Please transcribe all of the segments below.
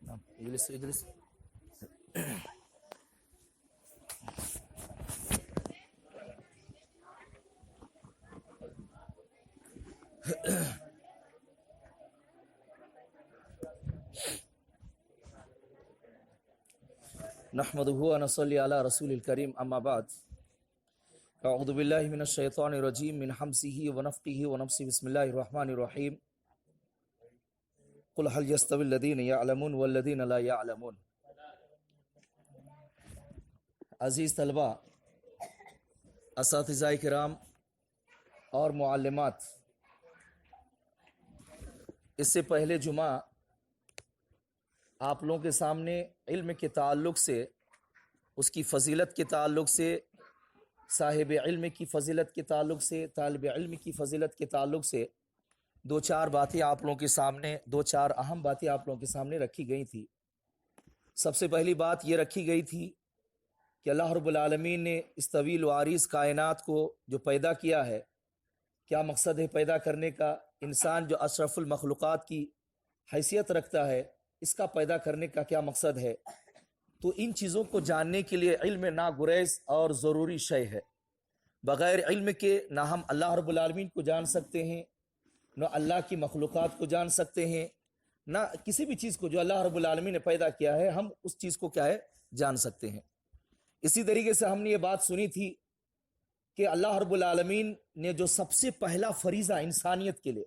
نعم اجلس اجلس. نحمده ونصلي على رسول الكريم اما بعد. اعوذ بالله من الشيطان الرجيم من حمزه ونفخه ونفثه. بسم الله الرحمن الرحيم. قل هل يستوي الذين يعلمون والذين لا يعلمون. عزیز طلبہ، اساتذہ کرام اور معلمات، اس سے پہلے جمعہ آپ لوگوں کے سامنے علم کے تعلق سے، اس کی فضیلت کے تعلق سے، صاحب علم کی فضیلت کے تعلق سے، طالب علم کی فضیلت کے تعلق سے دو چار باتیں آپ لوگوں کے سامنے، دو چار اہم باتیں آپ لوگوں کے سامنے رکھی گئی تھی. سب سے پہلی بات یہ رکھی گئی تھی کہ اللہ رب العالمین نے اس طویل و عریض کائنات کو جو پیدا کیا ہے، کیا مقصد ہے پیدا کرنے کا؟ انسان جو اشرف المخلوقات کی حیثیت رکھتا ہے، اس کا پیدا کرنے کا کیا مقصد ہے؟ تو ان چیزوں کو جاننے کے لیے علم ناگریز اور ضروری شے ہے. بغیر علم کے نہ ہم اللہ رب العالمین کو جان سکتے ہیں، نہ اللہ کی مخلوقات کو جان سکتے ہیں، نہ کسی بھی چیز کو جو اللہ رب العالمین نے پیدا کیا ہے ہم اس چیز کو کیا ہے جان سکتے ہیں. اسی طریقے سے ہم نے یہ بات سنی تھی کہ اللہ رب العالمین نے جو سب سے پہلا فریضہ انسانیت کے لیے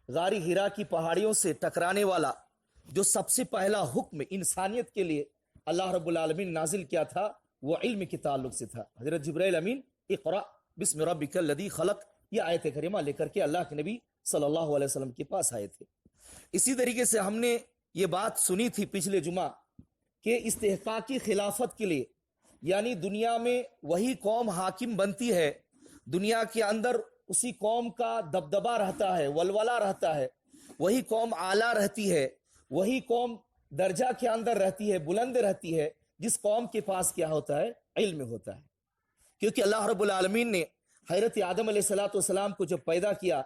غار حرا کی پہاڑیوں سے ٹکرانے والا جو سب سے پہلا حکم انسانیت کے لیے اللہ رب العالمین نازل کیا تھا، وہ علم کے تعلق سے تھا. حضرت جبرائیل امین اقرأ بسم ربک الذی خلق، یہ آیت کریمہ لے کر کے اللہ کے نبی صلی اللہ علیہ وسلم کے پاس آئے تھے. اسی طریقے سے ہم نے یہ بات سنی تھی پچھلے جمعہ کہ استحقاقی خلافت کے لیے، یعنی دنیا میں وہی قوم حاکم بنتی ہے، دنیا کے اندر اسی قوم کا دبدبہ رہتا ہے، ولولہ رہتا ہے، وہی قوم اعلیٰ رہتی ہے، وہی قوم درجہ کے اندر رہتی ہے، بلند رہتی ہے، جس قوم کے پاس کیا ہوتا ہے؟ علم ہوتا ہے. کیونکہ اللہ رب العالمین نے حضرت آدم علیہ السلام کو جب پیدا کیا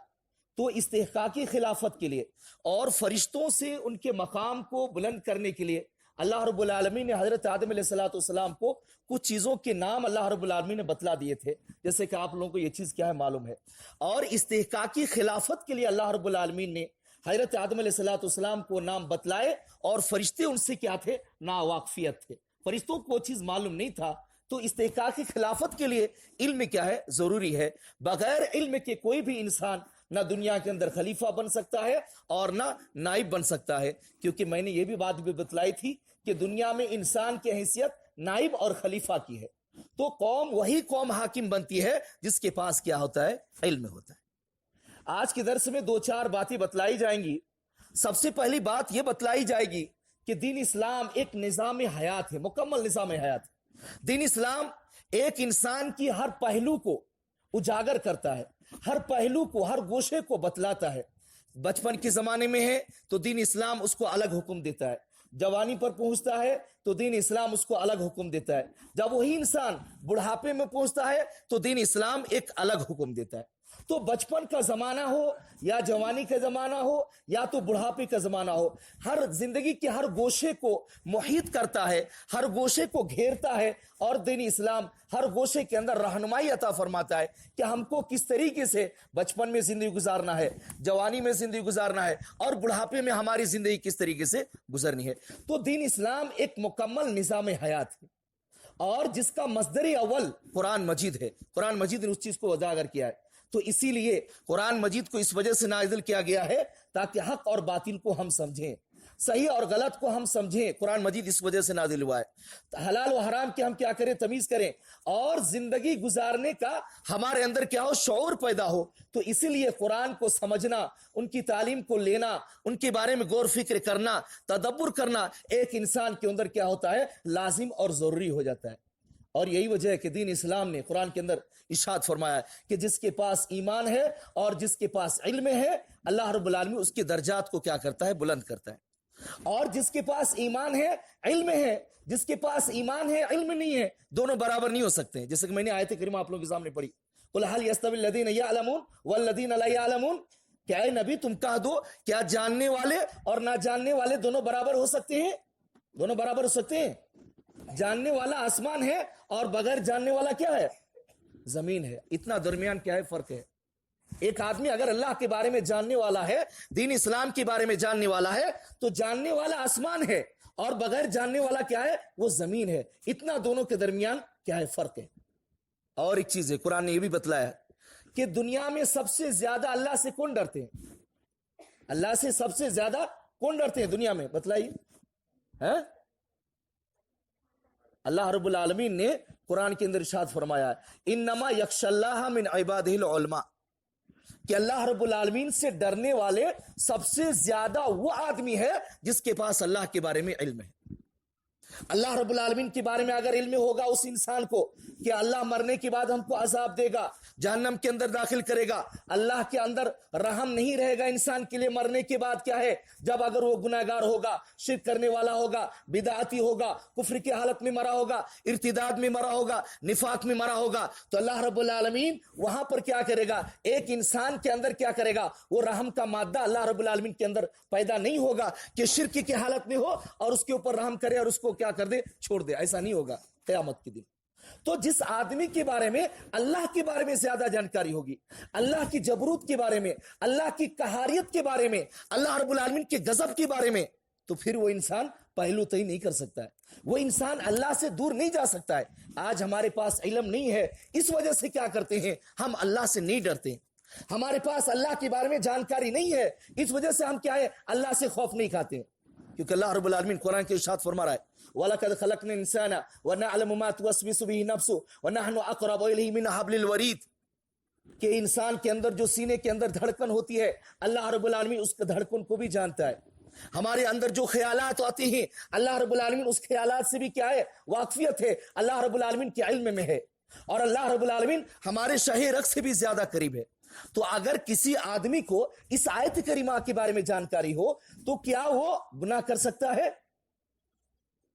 تو استحقاقی خلافت کے لیے اور فرشتوں سے ان کے مقام کو بلند کرنے کے لیے اللہ رب العالمین نے حضرت آدم علیہ السلام کو کچھ چیزوں کے نام اللہ رب العالمین نے بتلا دیے تھے، جیسے کہ آپ لوگوں کو یہ چیز کیا ہے معلوم ہے. اور استحقاقی خلافت کے لیے اللہ رب العالمین نے حضرت آدم علیہ السلام کو نام بتلائے، اور فرشتے ان سے کیا تھے؟ ناواقفیت تھے، فرشتوں کو وہ چیز معلوم نہیں تھا. تو استحقاقی خلافت کے لیے علم کیا ہے؟ ضروری ہے. بغیر علم کے کوئی بھی انسان نہ دنیا کے اندر خلیفہ بن سکتا ہے اور نہ نائب بن سکتا ہے. کیونکہ میں نے یہ بھی بات بھی بتلائی تھی کہ دنیا میں انسان کی حیثیت نائب اور خلیفہ کی ہے. تو وہی قوم حاکم بنتی ہے جس کے پاس کیا ہوتا ہے؟ علم ہوتا ہے. آج کے درس میں دو چار باتیں بتلائی جائیں گی. سب سے پہلی بات یہ بتلائی جائے گی کہ دین اسلام ایک نظام حیات ہے، مکمل نظام حیات ہے. دین اسلام ایک انسان کی ہر پہلو کو اجاگر کرتا ہے، ہر پہلو کو، ہر گوشے کو بتلاتا ہے. بچپن کے زمانے میں ہے تو دین اسلام اس کو الگ حکم دیتا ہے، جوانی پر پہنچتا ہے تو دین اسلام اس کو الگ حکم دیتا ہے، جب وہی انسان بڑھاپے میں پہنچتا ہے تو دین اسلام ایک الگ حکم دیتا ہے. تو بچپن کا زمانہ ہو یا جوانی کا زمانہ ہو یا تو بڑھاپے کا زمانہ ہو، ہر زندگی کے ہر گوشے کو محیط کرتا ہے، ہر گوشے کو گھیرتا ہے، اور دین اسلام ہر گوشے کے اندر رہنمائی عطا فرماتا ہے کہ ہم کو کس طریقے سے بچپن میں زندگی گزارنا ہے، جوانی میں زندگی گزارنا ہے، اور بڑھاپے میں ہماری زندگی کس طریقے سے گزرنی ہے. تو دین اسلام ایک مکمل نظام حیات ہے، اور جس کا مصدر اول قرآن مجید ہے. قرآن مجید نے اس چیز کو اجاگر کیا ہے. تو اسی لیے قرآن مجید کو اس وجہ سے نازل کیا گیا ہے تاکہ حق اور باطل کو ہم سمجھیں، صحیح اور غلط کو ہم سمجھیں. قرآن مجید اس وجہ سے نازل ہوا ہے، حلال و حرام کے ہم کیا کریں؟ تمیز کریں، اور زندگی گزارنے کا ہمارے اندر کیا ہو؟ شعور پیدا ہو. تو اسی لیے قرآن کو سمجھنا، ان کی تعلیم کو لینا، ان کے بارے میں غور فکر کرنا، تدبر کرنا ایک انسان کے اندر کیا ہوتا ہے؟ لازم اور ضروری ہو جاتا ہے. اور یہی وجہ ہے کہ دین اسلام نے قرآن کے اندر ارشاد فرمایا کہ جس کے پاس ایمان ہے اور جس کے پاس علم ہے، اللہ رب العالمین اس کے درجات کو کیا کرتا ہے؟ بلند کرتا ہے. اور جس کے پاس ایمان ہے، علم ہے، جس کے پاس ایمان ہے، علم نہیں ہے، دونوں برابر نہیں ہو سکتے. جیسے کہ میں نے آیت کریمہ آپ لوگوں کے سامنے پڑھی، قل هل يستوي الذين يعلمون والذين لا يعلمون. کیا اے نبی تم کہہ دو، کیا جاننے والے اور نہ جاننے والے دونوں برابر ہو سکتے ہیں؟ دونوں برابر ہو سکتے ہیں؟ جاننے والا آسمان ہے اور بغیر جاننے والا کیا ہے؟ زمین ہے. اتنا درمیان کیا ہے فرق ہے. ایک آدمی اگر اللہ کے بارے میں جاننے والا ہے, دین اسلام کے بارے میں جاننے والا ہے, تو جاننے والا آسمان ہے اور بغیر جاننے والا کیا ہے؟ وہ زمین ہے. اتنا دونوں کے درمیان کیا ہے فرق ہے. اور ایک چیز ہے, قرآن نے یہ بھی بتلایا کہ دنیا میں سب سے زیادہ اللہ سے کون ڈرتے ہیں؟ اللہ سے سب سے زیادہ کون ڈرتے ہیں دنیا میں؟ بتلائیے. اللہ رب العالمین نے قرآن کے اندر ارشاد فرمایا انما یخشی اللہ من عبادہ العلماء, کہ اللہ رب العالمین سے ڈرنے والے سب سے زیادہ وہ آدمی ہے جس کے پاس اللہ کے بارے میں علم ہے. اللہ رب العالمین کے بارے میں اگر علم ہوگا اس انسان کو کہ اللہ مرنے کے بعد ہم کو عذاب دے گا, جہنم کے اندر داخل کرے گا, اللہ کے اندر رحم نہیں رہے گا انسان کے لیے مرنے کے بعد, کیا ہے جب اگر وہ گناہگار ہوگا, شرک کرنے والا ہوگا, بدعتی ہوگا, کفر کی حالت میں مرا ہوگا, ارتداد میں مرا ہوگا, نفاق میں مرا ہوگا, تو اللہ رب العالمین وہاں پر کیا کرے گا؟ ایک انسان کے اندر کیا کرے گا؟ وہ رحم کا مادہ اللہ رب العالمین کے اندر پیدا نہیں ہوگا کہ شرک کی حالت میں ہو اور اس کے اوپر رحم کرے اور اس کو کیا کر دے, چھوڑ دے. ایسا نہیں ہوگا قیامت کے دن. تو جس آدمی کے بارے میں اللہ کے بارے میں زیادہ جانکاری ہوگی, اللہ کی جبروت کے بارے میں, اللہ کی قہاریت کے بارے میں, اللہ رب العالمین کے غضب کے بارے میں, تو پھر وہ انسان پہلو تہی نہیں کر سکتا ہے, وہ انسان اللہ سے دور نہیں جا سکتا ہے. آج ہمارے پاس علم نہیں ہے, اس وجہ سے کیا کرتے ہیں, ہم اللہ سے نہیں ڈرتے. ہمارے پاس اللہ کے بارے میں جانکاری نہیں ہے, اس وجہ سے ہم کیا ہے, اللہ سے خوف نہیں کھاتے. کیونکہ اللہ رب العالمین قرآن کے ارشاد فرما رہا ہے وَلَقَدْ خَلَقْنَا الْإِنسَانَ وَنَعْلَمُ مَا تُوَسْوِسُ بِهِ نَفْسُهُ وَنَحْنُ أَقْرَبُ إِلَيْهِ مِنْ حَبْلِ الْوَرِيدِ, کہ انسان کے اندر جو سینے کے اندر دھڑکن ہوتی ہے, اللہ رب العالمین اس کے دھڑکن کو بھی جانتا ہے. ہمارے اندر جو خیالات آتے ہیں, اللہ رب العالمین اس خیالات سے بھی کیا ہے, واقفیت ہے, اللہ رب العالمین کے علم میں ہے. اور اللہ رب العالمین ہمارے شہ رگ سے بھی زیادہ قریب ہے. تو اگر کسی آدمی کو اس آیت کریمہ کے بارے میں جانکاری ہو تو کیا وہ گناہ کر سکتا ہے؟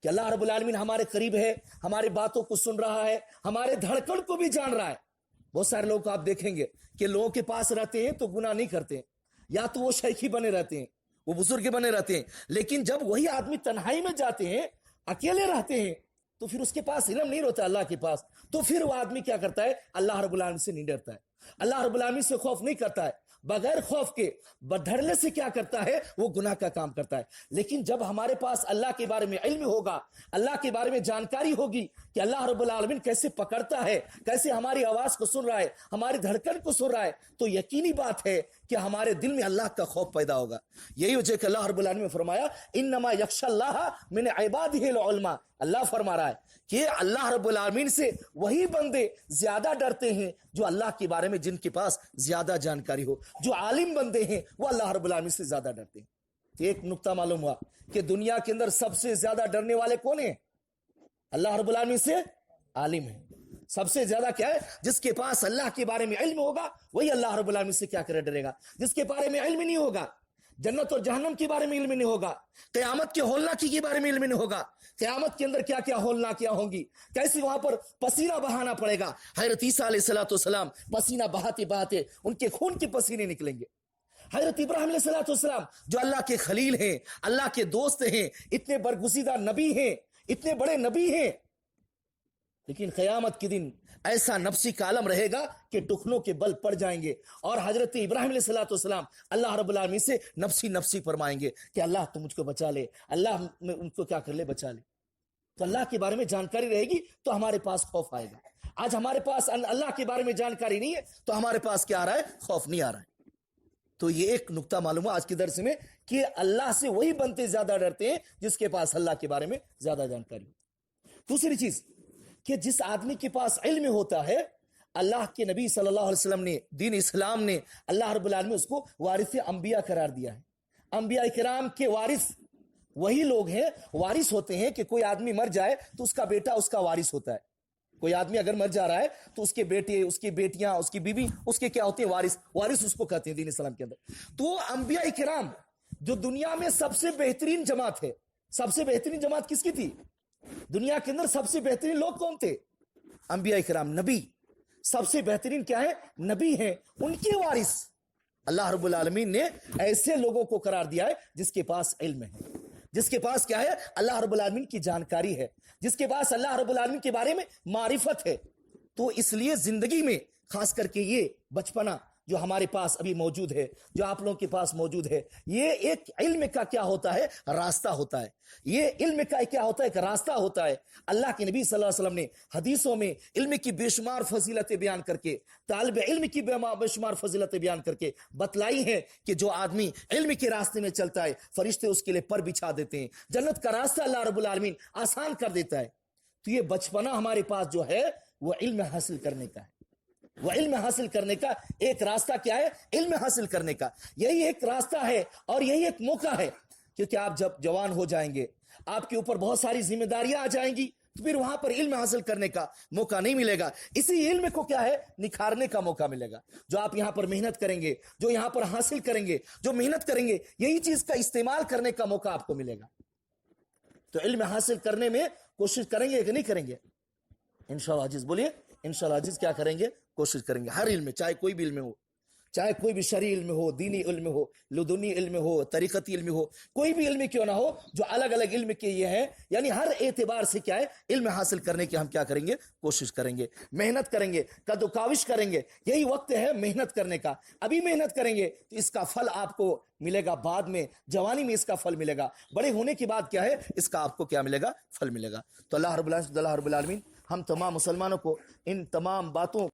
کہ اللہ رب العالمین ہمارے قریب ہے, ہمارے باتوں کو سن رہا ہے, ہمارے دھڑکن کو بھی جان رہا ہے. بہت سارے لوگ کو آپ دیکھیں گے کہ لوگوں کے پاس رہتے ہیں تو گناہ نہیں کرتے, یا تو وہ شیخی بنے رہتے ہیں, وہ بزرگ بنے رہتے ہیں, لیکن جب وہی آدمی تنہائی میں جاتے ہیں, اکیلے رہتے ہیں, تو پھر اس کے پاس علم نہیں ہوتا اللہ کے پاس, تو پھر وہ آدمی کیا کرتا ہے, اللہ رب العالمین سے نہیں ڈرتا ہے, اللہ رب العالمین سے خوف نہیں کرتا ہے. بغیر خوف کے ڈرنے سے کیا کرتا ہے, وہ گناہ کا کام کرتا ہے. لیکن جب ہمارے پاس اللہ کے بارے میں علم ہوگا, اللہ کے بارے میں جانکاری ہوگی کہ اللہ رب العالمین کیسے پکڑتا ہے, کیسے ہماری آواز کو سن رہا ہے, ہماری دھڑکن کو سن رہا ہے, تو یقینی بات ہے کہ ہمارے دل میں اللہ کا خوف پیدا ہوگا. یہی وجہ کہ اللہ رب العالمین نے فرمایا انما یخشی اللہ من عبادہ العلماء. اللہ فرما رہا ہے کہ اللہ رب العالمین سے وہی بندے زیادہ ڈرتے ہیں جو اللہ کے بارے میں جن کے پاس زیادہ جانکاری ہو. جو عالم بندے ہیں وہ اللہ رب العالمین سے زیادہ ڈرتے ہیں. تو ایک نقطہ معلوم ہوا کہ دنیا کے اندر سب سے زیادہ ڈرنے والے کون ہیں؟ اللہ رب العالمین سے عالم ہے. سب سے زیادہ کیا ہے, جس کے پاس اللہ کے بارے میں علم ہوگا وہی اللہ رب العالمین سے کیا کرے, ڈرے گا. جس کے بارے میں علم نہیں ہوگا, جنت اور جہنم کے بارے میں علم نہیں ہوگا, قیامت کے ہولناکی کے بارے میں علم نہیں ہوگا, قیامت کے اندر کیا کیا ہولناکیاں ہوں گی, کیسے وہاں پر پسینہ بہانا پڑے گا. حضرت عیسیٰ علیہ السلام پسینہ بہاتے بہاتے ان کے خون کے پسینے نکلیں گے. حضرت ابراہیم علیہ السلام جو اللہ کے خلیل ہیں, اللہ کے دوست ہیں, اتنے برگزیدہ نبی ہیں, اتنے بڑے نبی ہیں, لیکن قیامت کے دن ایسا نفسی کا عالم رہے گا کہ ٹخنوں کے بل پڑ جائیں گے, اور حضرت ابراہیم علیہ السلام اللہ رب العالمین سے نفسی نفسی فرمائیں گے کہ اللہ تو مجھ کو بچا لے, اللہ ان کو کیا کر لے, بچا لے. تو اللہ کے بارے میں جانکاری رہے گی تو ہمارے پاس خوف آئے گا. آج ہمارے پاس اللہ کے بارے میں جانکاری نہیں ہے تو ہمارے پاس کیا آ رہا ہے, خوف نہیں آ رہا ہے. تو یہ ایک نقطہ معلوم ہے آج کے درس میں کہ اللہ سے وہی بنتے زیادہ ڈرتے ہیں جس کے پاس اللہ کے بارے میں زیادہ جانکاری ہو. دوسری چیز کہ جس آدمی کے پاس علم ہوتا ہے, اللہ کے نبی صلی اللہ علیہ وسلم نے, دین اسلام نے, اللہ رب العالمین اس کو وارث انبیاء قرار دیا ہے. انبیاء کرام کے وارث وہی لوگ ہیں, وارث ہوتے ہیں کہ کوئی آدمی مر جائے تو اس کا بیٹا اس کا وارث ہوتا ہے. کوئی آدمی اگر مر جا رہا ہے تو اس کے بیٹے, اس کی بیٹیاں, اس کی بیوی, اس کے کیا ہوتے ہیں, وارث. وارث اس کو کہتے ہیں دین اسلام کے اندر. تو انبیاء کرام جو دنیا میں سب سے بہترین جماعت ہے, سب سے بہترین جماعت کس کی تھی دنیا کے اندر؟ سب سے بہترین لوگ کون تھے؟ انبیاء کرام, نبی. سب سے بہترین کیا ہے, نبی ہیں, ان کے وارث اللہ رب العالمین نے ایسے لوگوں کو قرار دیا ہے جس کے پاس علم ہے. جس کے پاس کیا ہے؟ اللہ رب العالمین کی جانکاری ہے، جس کے پاس اللہ رب العالمین کے بارے میں معرفت ہے۔ تو اس لیے زندگی میں خاص کر کے یہ بچپنا جو ہمارے پاس ابھی موجود ہے، جو آپ لوگوں کے پاس موجود ہے، یہ ایک علم کا کیا ہوتا ہے؟ راستہ ہوتا ہے۔ یہ علم کا کیا ہوتا ہے؟ ایک راستہ ہوتا ہے۔ اللہ کے نبی صلی اللہ علیہ وسلم نے حدیثوں میں علم کی بے شمار فضیلتیں بیان کر کے، طالب علم کی بے شمار فضیلتیں بیان کر کے بتلائی ہیں کہ جو آدمی علم کے راستے میں چلتا ہے، فرشتے اس کے لیے پر بچھا دیتے ہیں، جنت کا راستہ اللہ رب العالمین آسان کر دیتا ہے۔ تو یہ بچپنا ہمارے پاس جو ہے وہ علم حاصل کرنے کا ہے۔ وہ علم حاصل کرنے کا ایک راستہ کیا ہے؟ علم حاصل کرنے کا یہی ایک راستہ ہے، اور یہی ایک موقع ہے، کیونکہ آپ جب جوان ہو جائیں گے، آپ کے اوپر بہت ساری ذمہ داریاں آ جائیں گی، تو پھر وہاں پر علم حاصل کرنے کا موقع نہیں ملے گا۔ اسی علم کو کیا ہے؟ نکھارنے کا موقع ملے گا۔ جو آپ یہاں پر محنت کریں گے، جو یہاں پر حاصل کریں گے، جو محنت کریں گے، یہی چیز کا استعمال کرنے کا موقع آپ کو ملے گا۔ تو علم حاصل کرنے میں کوشش کریں گے کہ نہیں کریں گے؟ انشاءاللہ عزیز بولیے، انشاءاللہ عزیز کیا کریں گے؟ کوشش کریں گے۔ ہر علم میں، چاہے کوئی بھی علم ہو، چاہے کوئی بھی شرعی علم ہو، دینی علم ہو، لدنی علم ہو، طریقتی علم ہو، کوئی بھی علم کیوں نہ ہو، جو الگ الگ علم کے یہ ہیں، یعنی ہر اعتبار سے کیا ہے؟ علم حاصل کرنے کی ہم کیا کریں گے؟ کوشش کریں گے، محنت کریں گے، قد و کاوش کریں گے۔ یہی وقت ہے محنت کرنے کا۔ ابھی محنت کریں گے تو اس کا پھل آپ کو ملے گا بعد میں، جوانی میں اس کا پھل ملے گا، بڑے ہونے کے بعد کیا ہے؟ اس کا آپ کو کیا ملے گا؟ پھل ملے گا۔ تو اللہ رب العالمین ہم تمام مسلمانوں کو ان تمام باتوں